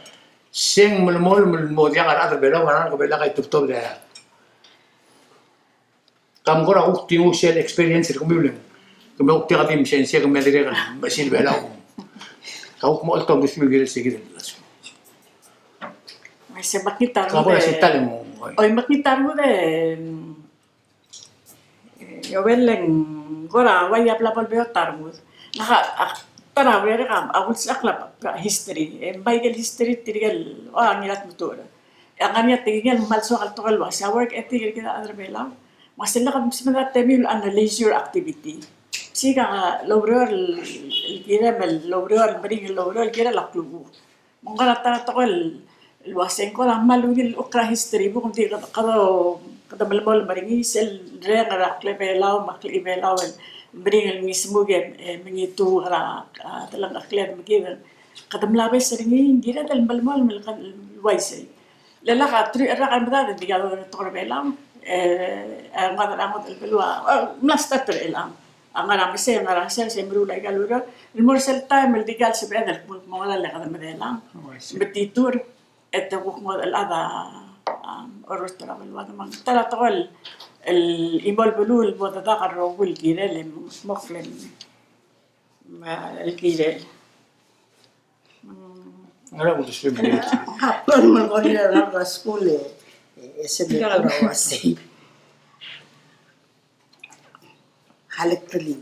seng melmol dia ada bela waran ko bela kay tup dia kam gora ukti usel experience ko bilen ko ukti kadim sensia ko medire kan basil bela ko mo alto bismil gil sigid Masih makitar ko mo si de. tal mo Oy makitar mo de. Yo beleng gora waya plapal beo tarmud. Para wala kam awul sakla history. Bible history tirigal ang ilat mutura. Ang kanya tinggal malso kal tokal wa sa work ethic kita adra bela. Masila kam simula temil an leisure activity. Sika lobrer kira mel lobrer bring lobrer kira laklubu. Mongala ta tokal الواسين كلا مالوجي الأقرأ history بكم تي قد ملمول مريني سل ريغ راق لبيلاو مقلي بيلاو مريني الميسموجة من يتو غرا تلقى أخلاد مكيدا قد ملابي سريني جيرا الملمول من الوايسي للا قاتري الرقم بدأ ديجا تقول بيلاو أنا أمود البلوا ملاستر الآن أنا مسي أنا راسل سيمرو لا قالوا المرسل تايم اللي قال سبعين الموضوع اللي قد مديلا بتيتور التوقف الأذى الرسترا بالوضع ما ترى طول الإيمال بلول بوضع الروول الجيرال مخلن الجيرال Ara mo display mo. Hapon man ko nila lang sa school sabi ko wasi. Halik tuli.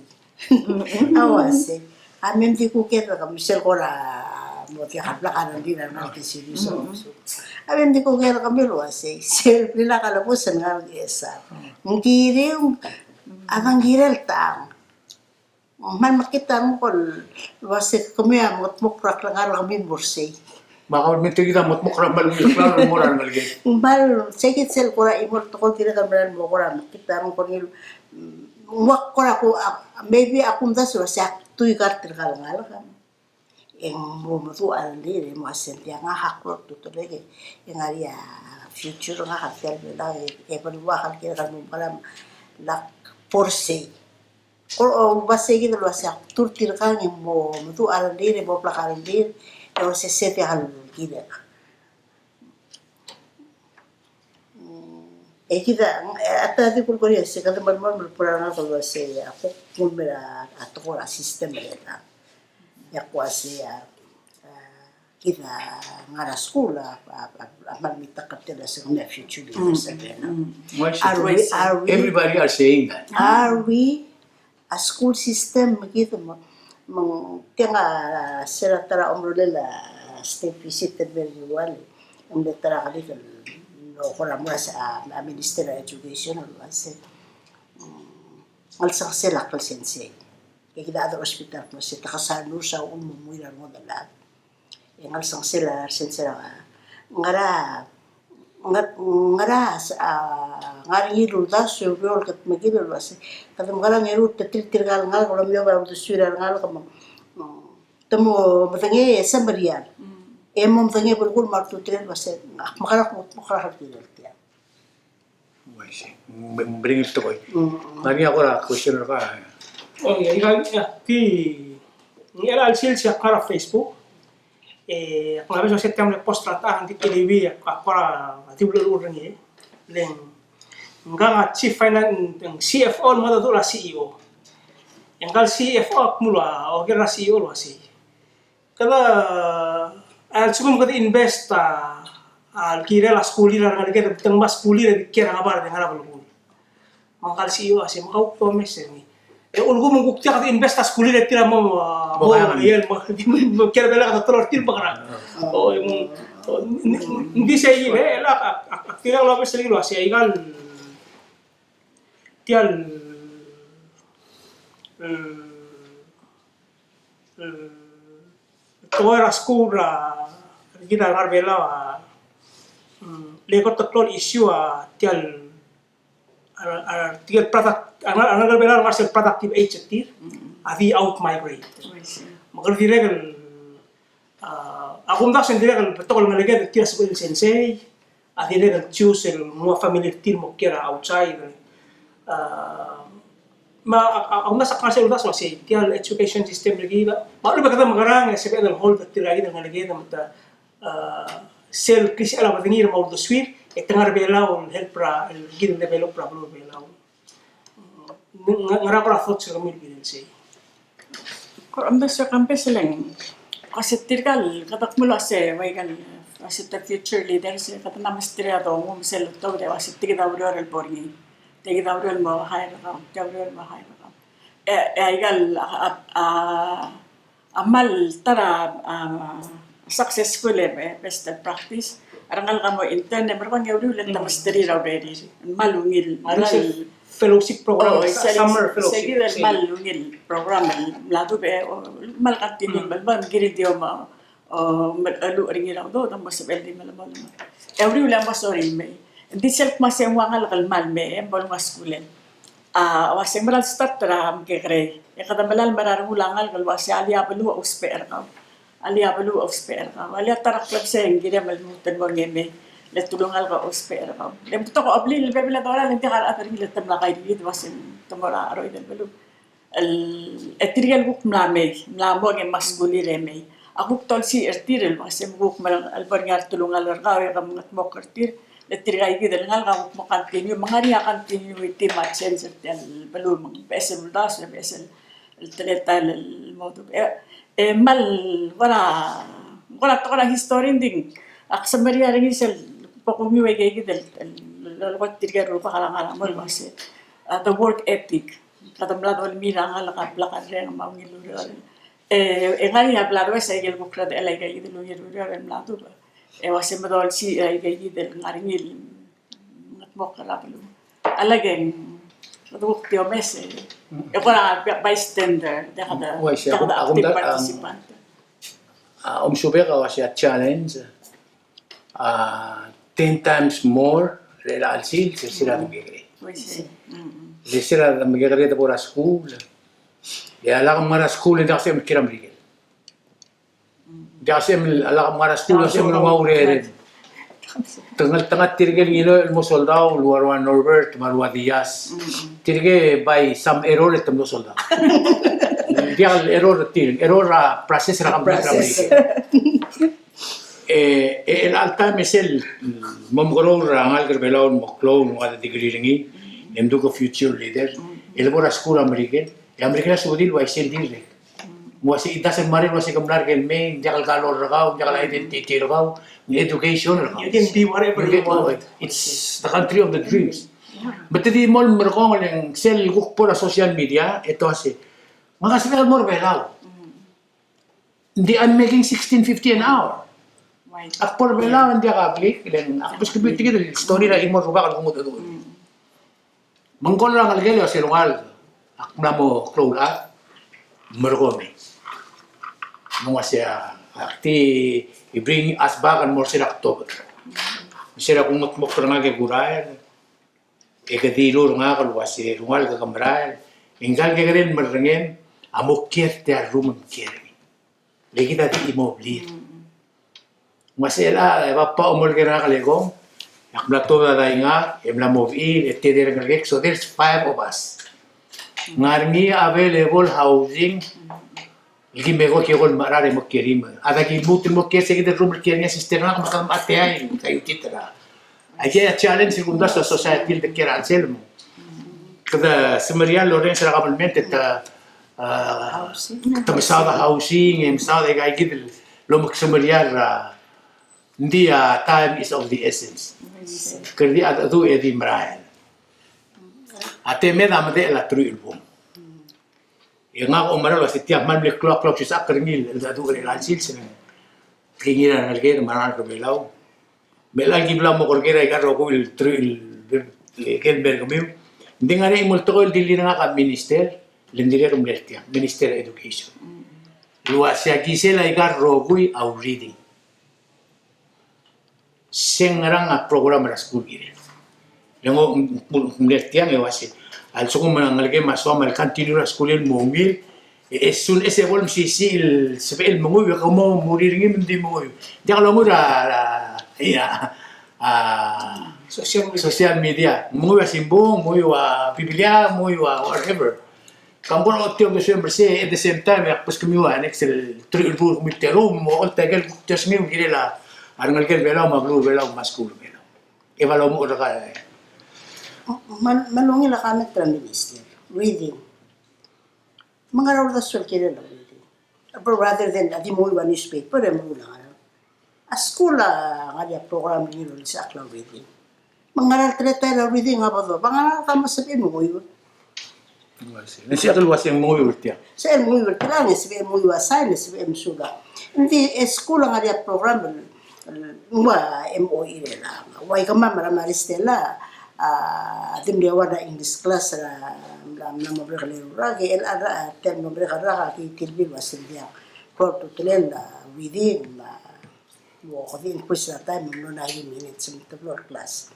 Awasi. Amin di ko kaya kami sel ko ra mo ti hapla kanan din na seryoso. Amin di ko kaya kami wasi. Sel nila kalapusan nga esa. Ngiri ang giral tang. Man makita mo ko wasi kami amot mukrak lang kami bursay. Baka minti kita mutmuk ramal klaro mo ran malgay. Bal sekit sel ko ra imor to ko tira kamran mo ko ra makita mo ko ni wak ko ra ko maybe akong daso sa tuy karter kalangal kan. Yang mo tu alire mo asentia nga hakro tutuloy yang aria future nga hakkel bela e paliwa kan kira kan mo pala lak porse. O base gitu lo sa turtir kan mo tu alire mo plakarin dir o se sete hal gida. Kita ata di pul korea se kada malmal purana ko se ako kumera ato ko system bela. Ya kuasi ya kita ngara sekolah amal mita katela sa mga future leaders Everybody are saying that. Are we a school system gitu mo tinga sila tara umrolela state visited very ang letara ka dito no ko na mula sa Minister of Education kasi alsa sila kalsense kaya kita ada hospital mo sa takasano sa umumuiran mo dalat yang alsa sila sensera ngara ngari ruta suruh kat magil was kadang kadang ngeru tetir gal ngal kalau meu baru sudah ngal kamu temu bertanya semberian emom tanya berkul martu tren was makara tidak dia Bring it to boy. Mari ako ra question ka. Oh ya, ni era al sil siya para Facebook. Kung sabi sa set kami post rata ang TV para tibulur ni leng nga chief finance ng CFO mo do la CEO. Yang kal CFO akmula o kira CEO lo si. Kada al sugum kada invest al kira la skuli la ngade tang mas skuli la kira ngabar de ngara bulu. Mangkal CEO asi makau to meseni. E ulgu mungkukti kada invest as skuli la tira mo yel mo kira bela kada tolor tir bakara. O hindi siya ile la akira lo meseni lo asi igal tial toera skura kita ngarbela lekot taklol issue tial tial product ngarbela marcel productive age tir avi out migrate magar diregal akum dak sendiregal betokol ngalege tias ko sensei adiregal choose el mo family tir mo kira outside ang nasa kasi ulas wasi tial education system lagi baru bagada magarang sa pedal hold at lagi ng lagi na mata sel kasi ala badingir mo do swir et tangar belaw help pra gin develop problem belaw ngara para thoughts sa mil gin say ko amba sa campus lang kasi tirgal katak mula se way kan kasi the future leaders katak na maestria do mo sel to de wasi tigda uror el porni tegi davrol mo hay rakam davrol mo hay rakam igal amal tara successful best practice arangal kamo intern merong ngawri lang mastery already malungil fellowship program summer fellowship seguida malungil program lado be mal continue balban giri dio ma alu ringira do mas beldi malamal every lang masori me di self masem wangal kalmal me bol maskulen wasem maral start ram ke kre ya kada malal marar ulangal kal wasi ali ablu usper ka ali ablu usper ka ali tarak club seng gire mal mutan wangeme le tulungal ka usper ka le to ko abli le bebla dora le tikar atari le tamla kay di wasem tomora aroy del belu el etrigal buk mlame mlamo nge maskuli reme akuk tol si ertirel wasem buk mal albarngar tulungal argawe ka mga mokertir letirgai gidel ngal ga mo continue mangaria continuity matchen sertel belum besel das besel el teletal el modo mal wala to la history ding aksamaria ringi sel pokumi wege gidel lawat tirga ro pa kala mo base the work ethic katamlad wal mira ngal ka plakan re mangilur ngali hablado ese el bukra de la gidel lo yero el mlado wasem dol si gay del ngaringil ngatmok kala belu alageng waktu mese para bystander kada active participant subeka was a challenge 10 times more rela alsil se sira ngere se sira ngere de por a school ya la mara school de asem kiram rigel Jasem ala mara school asem no maurere. Tengah tirge ngilo mo soldado luarwan Norbert marwa Diaz. Tirge by some error etam soldado. Dia error error process ra el alta mesel momgoro rangal gerbelaun moklo no ada degree ringi emdu ko future leader el bora school american american subdil wa sel direct wasi ita se mari wasi kamlar kel main jakal kalor ragaw jakal identity ragaw education ragaw you can be whatever you want it's the country of the dreams but di mol merkong ng sel guk por social media ito asi mga sila mor belaw hindi I'm making 16.50 an hour ak por belaw hindi ka click then ak bus kibiti gid story ra imo ruba kal gumud do mangkol lang algel si rungal ak mamo klola merkome mo siya akti i-bring us back and more sila October. Sila kung mo nga kay Gurael, kadilo nga kalwa si Rungal ka kamral, inggal ka rin marangin, amok kierte a rumam kiermi. Lagi tati imoblir. Masela, pa umol ka na kaligong, yakmla to na tayo nga, imla move in, etcetera kalagik. So there's 5 of us. Ngarmi available housing, lagi mego kikol marare mo kirim. Ada ki butin mo kese kita rumor kirnya sister na makam ateay kayo titra. Aja challenge segunda sa society de kira selmo. Kada semarial loren sa kabalmente ta misada housing, misada kay gid lo semarial hindi time is of the essence. Kerdi at adu edi marayan. Ate me da made la truil bom. Yang ako umaralo si tiap man blik clock sa kerngil adu re lansil sen. Kingira nalge maran ko belaw. Bela gibla mo korkera ikaro ko il truil ken bergomim. Hindi nga rin multo ko dili nga ka minister, lindiria ko minister education. Luwa siya gisela ikaro ko au reading. Sengarang a programa la school gire. Lengo mlertiang e wasi. Al soko mangalge maswa mal continue la school el mongil. Esun ese volum si il sebel mongu ko mo murir ngi ndi mongu. Dia kalau mura ya social media. Mongu wa simbo, mongu wa biblia, mongu wa whatever. Kambol otio que sempre se at the same time pues que mi wa next el triple mitero mo olta gel tasmi gire la arangal kel bela maglur bela maskul bela. Evalo mo ka Manungin la kami Prime Minister, reading. Mga raw da swel kire la reading. But rather than adi mo iwan newspaper, mo lang ano. A school nga dia program ni lo sa akla reading. Mga raw treta la reading nga ba do? Mga raw kama sabi mo iwan. Nasi akal was yang mo yurtia. Sa mo iwan kailangan sabi mo iwan sign sabi mo suga. Hindi school nga dia program mga MOE nila. Why ka maristela adim dia wada English class na mabre kalera ke el ada tem mabre kalera ki kilbi wasil dia for to tell within wo ko din push na time no 90 minutes in the floor class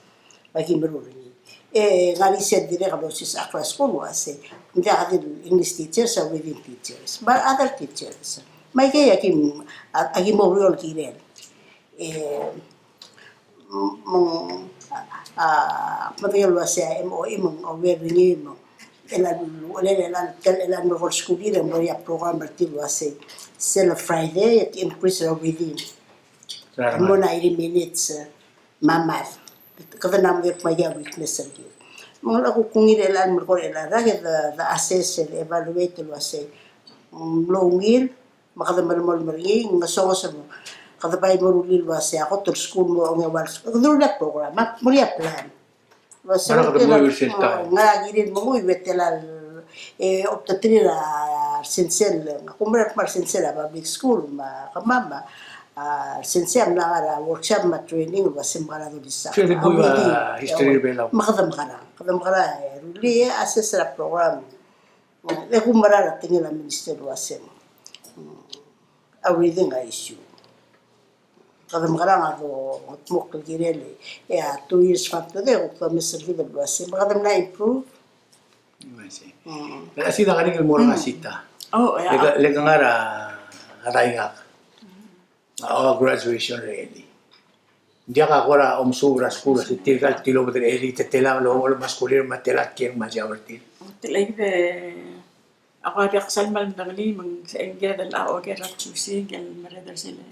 bagi meru ni ngari set dire ka dosis akla school wase dia ada English teachers or within teachers but other teachers may kaya kim agi mo real kiren material wasa MOE mong aware ni mo elan mo for school dire mo ya program bertil wasa sel Friday at increase within mo na 80 minutes mamar kada nam yak maya weakness lagi mo ako kung elan mo ko elan the assess and evaluate wasa longil makada malmol mari ngaso sa mo kada bay mo rulil wasa ako to school mo ang wals do na program mo ya plan wasa nga girin mo wetelal optatrira sincere kumra par sincere public school ma kamama sincere na ara workshop ma training wasa mara do disa history bela makadam kara ruli assess la program kumara tingil ang minister wasa everything issue kadang kadang ako mok kirele 2 years after that ko Mr. Vidal wasi kadang na improve Así da galing mo nga sita. Lega nga nga graduation ready. Dia ka kora sobra school si tirgal tilo de elite tela lo masculino matelat kien majority. Like ako ay kasal mal dali mang sa engel dal ako kay choosing gel marada sila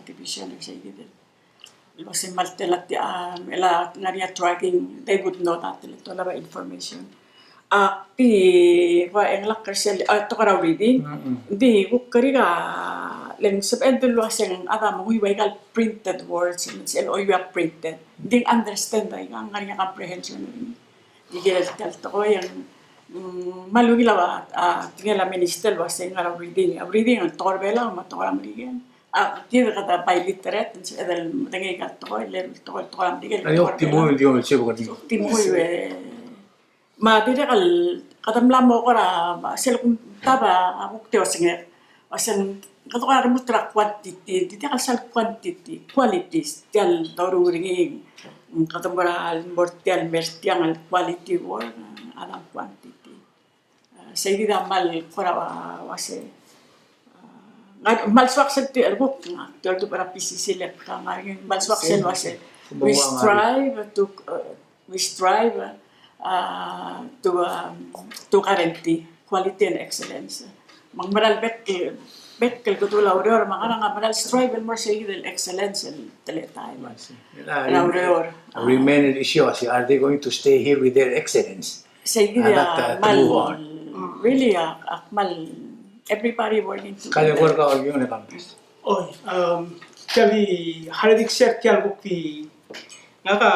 division sa gid. Lo si maltelat ela ngaria tracking they would know that to laba information. Wa englak kersel to kara reading. Di ko kariga len sab lo aseng ada mo gal printed words and or you have printed. Ding understand ay ang ngaria comprehension. Digel tal to ko yang malugi lawa tingala minister was ngara reading ang torbela matoram ligen tiene kata by literate edel tengi katto le to am digel Ay optimo dio chebo ko. optimo ma dire kal katam lamo ko ra sel kun taba ako teo singe asen kato ka mutra quantity dite kal sal quantity qualities tel doruring katam bara mortial mertiang al quality word ala quantity seguida mal kora wase mal swak sel tu ergo tu para PCC le ka mal swak sel wase we strive to guarantee quality and excellence. Mangmaral bet Bet Aurora, mga nga manal strive and more say the excellence and time. Aurora. Remain issue as are they going to stay here with their excellence? Say That, to move on. really mal everybody working to. Kaya ko ka yun na campus. Oy, kali haladik share kyal bukti ngaka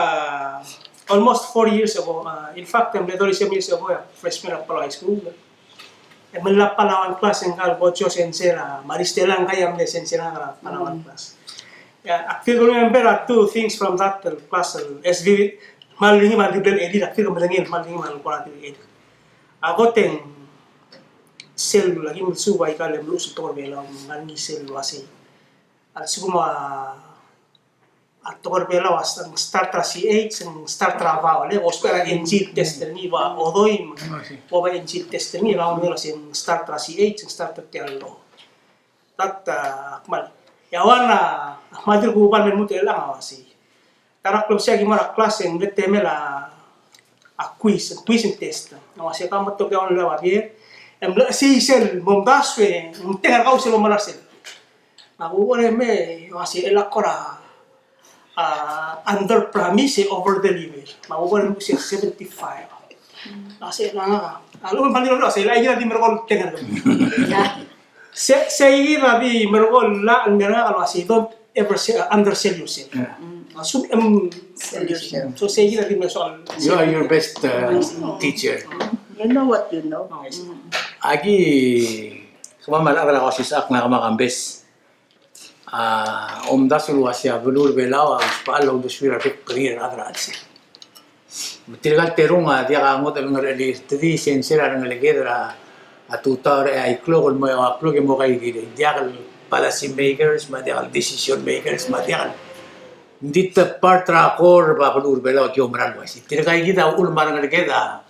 almost 4 years ago. In fact, I'm literally 7 years ago, freshman at Palo High School. Manla Palawan class ng Calbocho Sensera, Maristelang kayam de Sensera Palawan class. Yeah, I feel remember two things from that class. SB malingi malibel edit. I feel malingi mal quality edit. Ako teng sel lagi mulsubay ka lem lusu tokor bela ngangi sel wasi. At siguma at tokor bela was ang start tra CH ang start trabaho le ospera engine tester ni ba odoy po ba engine tester ni raw nila sin start tra CH ang start tello. Tat akmal yawana madir guban men mutel lang awasi. Tarak club siya gimara klase ng temela a quiz and test. Awasi ka matok yawan lawa bier. Si sel bomdaswe tengar kau selo malasel. Nakuha me awasi elakora under promise over deliver. Makuha mo siya 75. Kasi nga alam mo panilo sa ila ina di merkol tengar. Say rabi merkol la ngara awasi don't ever undersell yourself. Sell yourself. So say rabi merkol. You are your best teacher. You know what you know. Agi kumamal akala ko si Sak na kamakambes. Omda sulwasya bulur belawa palo duswira pek career adrats. Tiragal terunga dia ka ngot ang reli tedi sensera ng legedra atutar ay klog mo yung klog mo kay dia kal policy makers madial decision makers madial hindi ta part rakor ba bulur belawa kyo maral wasi tiragal kita ulmar ng legeda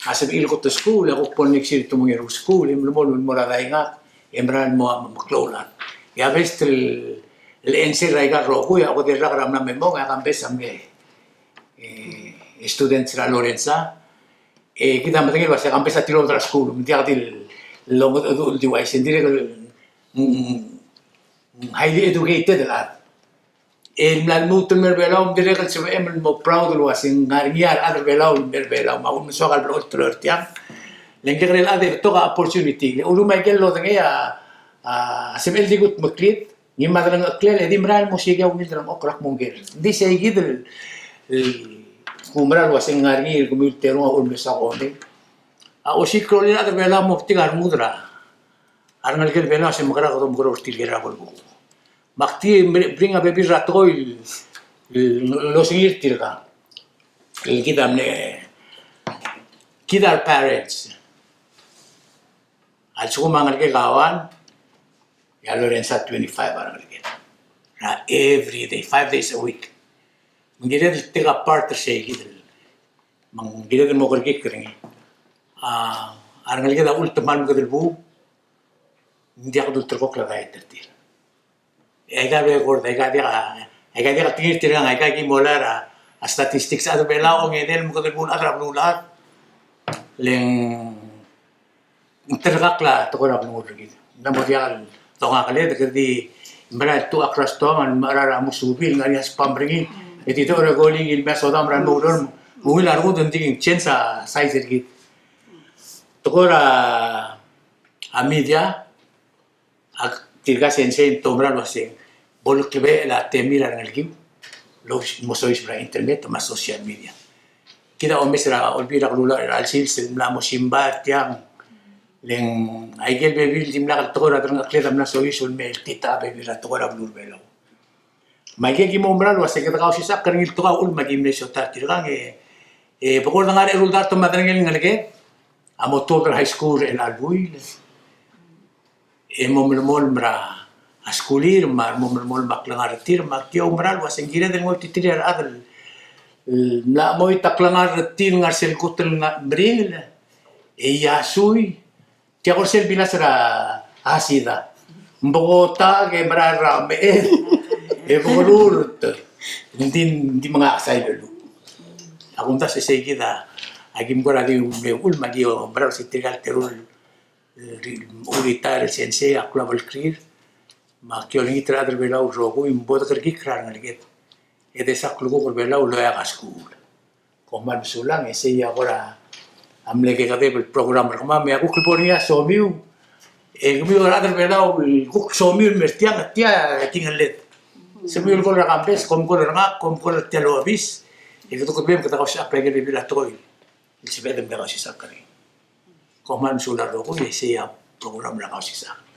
asab il ko to school ako ponexir to mga school imlumol mura nga emran mo maklola ya ves el enser raiga rojo ya ako de ragram na memo nga kambes amge students ra Lorenza kita matengil basa kambes at tiro tra school hindi atil longot adul di wais hindi highly educated la el malmuto merbelaum direct sa emel mo proud lo asing ngariyar other belaum merbelaum maun so kal otro tiang lengke rel ade to ka opportunity ulo Michael lo tengya semel digut maklit ni madalang aklel edi mral mo sigaw ni dram okrak mongger di say gidel kumral wasing ngariyar kumiltero ul sa konde o sikro ni other belaum mo tingar mudra arangal kel belaum se makara ko mukro stil gera bol Makti bring a baby ratoil lo singir tirga. Kita amne kita parents. Al suko mangal ke kawan ya Lorenza 25 arangal ke. Na every day 5 days a week. Menggira tiga part say gitu. Menggira mo kerja kering. Arangal ke da ultimal ko delbu. Hindi ako dul terkok lagay tertil. Ega be gorda ega dia tingir tirang ega ki molara statistics ado bela o ngedel mo kadel bun atrap nulat leng tergakla to ko na mo gitu namo dia to nga kale de mbara tu across to man marara musubil ngari as pambringi etito ora goling il meso dam ran mo dor mo ila ro den tingin chensa size gitu to ko ra a media tirga sense tomra lo asing bolok kebe la temira ng algim los mosois pra internet mas social media kita omesra olbira klula al sil la mosimbar tiang leng aigel bebil dimla tora drang akleta na social mail tita bebira tora blur belo maigel gi mombral wa seketa ka usisa karngil to ul magim ne sota tirang pokol na ngare rulda to madrangel ngalge amotor high school en albuil momol mra askulir momol maklangar tir makyo umbral waseng gira del ngol titirar adal la moy taklangar tir ngar sel kutel na bril yasui kya ko sel binasra asida mbogota ke marara me bolurut hindi mga asay lulu akunta sa segida agim ko radi ul magio bral sitigal terul retire sensei akla valkrir ma kyolingi tradar belau rogo imbota kerki kran ngaliket ede saklugo kor belau loya ka school koman sulang ese ya agora amle ke kate program kama me aku kliponia somiu mi radar belau kuk somiu mestiang tia tingalet semiul kor rakambes kom kor ngak kom kor telo abis itu kor bem kata kau siapa yang lebih lah toy sebedem kau sisa kari koman sular rogo ese ya program la kau sisa